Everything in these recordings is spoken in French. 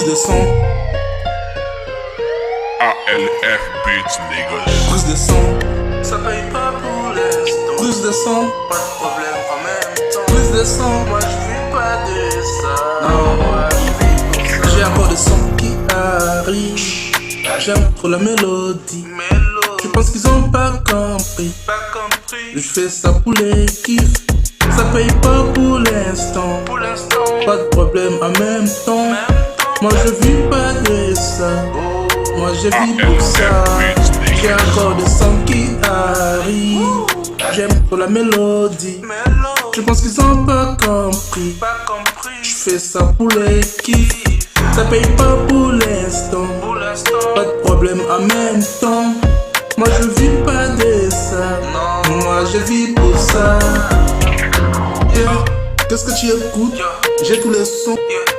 Prise de son. ALF Beats, niggas. Prise de son. Ça paye pas pour l'instant. Prise de son. Pas de problème en même temps. Prise de son. Moi je vis pas de ça. Non, moi je vis pour ça. J'ai encore des sons qui arrivent. J'aime trop la mélodie. Je pense qu'ils ont pas compris. Pas compris. Je fais ça pour les kiffs. Ça paye pas pour l'instant. Pour l'instant. Pas de problème en même temps. Moi je vis pas de ça. Moi je vis pour ça. J'ai encore des sons qui arrivent. J'aime trop la mélodie. Je pense qu'ils ont pas compris. Pas compris. Je fais ça pour les kiffs. Ça paye pas pour l'instant. Pour l'instant. Pas de problème en même temps. Moi je vis pas de ça. Non. Moi je vis pour ça. Yeah. Qu'est-ce que tu écoutes? J'ai tous les sons.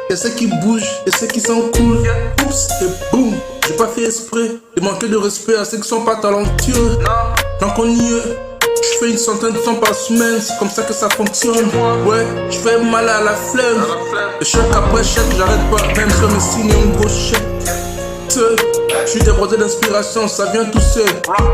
Y'a ceux qui bougent et ceux qui sont cool. Oups et boum. J'ai pas fait exprès de manquer de respect à ceux qui sont pas talentueux. Tant qu'on y est, je fais une centaine de sons par semaine. C'est comme ça que ça fonctionne. Ouais, je fais mal à la flemme. Et chèque après chèque, j'arrête pas. Même si on me signe un gros chèque. Je suis débordé d'inspiration, ça vient tout seul.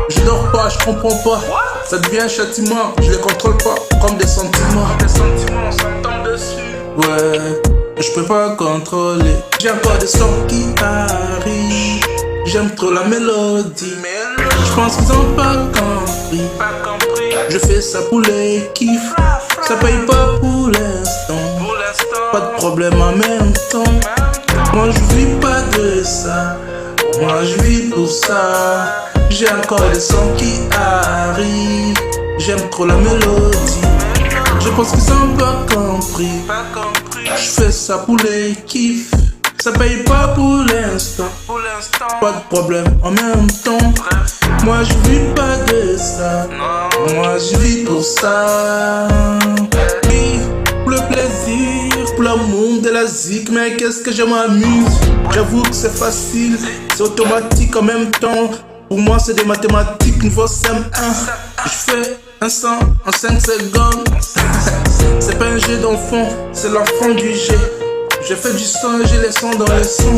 Je dors pas, je comprends pas. Ça devient un châtiment, je les contrôle pas. Comme des sentiments. Des sentiments, on s'entend dessus. Ouais, je peux pas contrôler. J'ai encore des sons qui arrivent. J'aime trop la mélodie. Je pense qu'ils ont pas compris. Pas compris. Je fais ça pour les kiffs. Ça paye pas pour l'instant. Pour l'instant. Pas de problème en même temps. Moi je vis pas de ça. Moi je vis pour ça. J'ai encore des sons qui arrivent. J'aime trop la mélodie. Je pense qu'ils ont pas compris. Pas compris. Je fais ça pour les kiffs. Ça paye pas pour l'instant. Pour l'instant. Pas de problème en même temps. Moi je vis pas de ça. Non. Moi je vis pour ça. Oui, pour le plaisir, pour l'amour de la zik. Mais qu'est-ce que je m'amuse. J'avoue que c'est facile. C'est automatique en même temps. Pour moi c'est des mathématiques niveau CM1. Je fais un son en 5 secondes. C'est pas un jeu d'enfant, c'est l'enfant du jeu. J'ai fait du son et j'ai les sons dans les sons.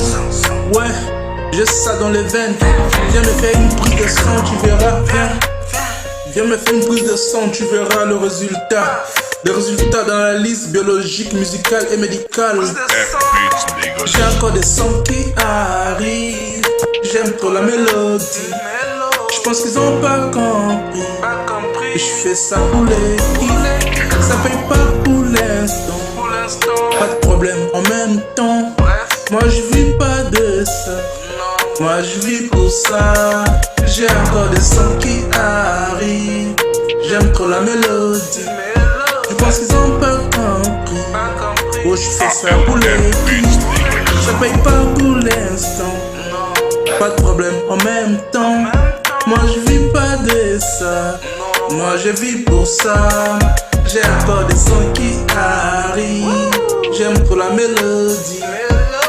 Ouais, j'ai ça dans les veines. Viens me faire une prise de son, tu verras. Viens me faire une prise de son, tu verras le résultat. Le résultat dans la liste biologique, musicale et médicale. F Beats, niggas. J'ai encore des sons qui arrivent. J'aime trop la mélodie. Je pense qu'ils ont pas compris. Pas compris. Je fais ça pour les kiffs. Ça paye pas pour l'instant. Pour l'instant. Pas de problème en même temps. Bref. Moi je vis pas de ça. Non. Moi je vis pour ça. J'ai encore des sons qui arrivent. J'aime trop la mélodie. Je pense qu'ils ont pas compris. Pas compris. Oh je fais ça pour les ALF Beats, kiffs. niggas. Ça paye pas pour l'instant. Non. Pas de problème en même temps. Moi je vis pas de ça. Moi je vis pour ça. J'ai encore des sons qui arrivent. J'aime trop la mélodie.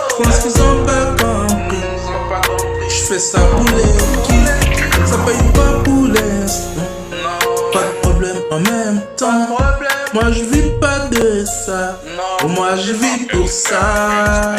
Je pense qu'ils ont pas compris. Ils ont pas compris. Je fais ça pour les kiffs. Ça paye pas pour l'instant. Non. Pas de problème en même temps. Problème. Moi je vis pas de ça. Non. Moi je vis pour ça.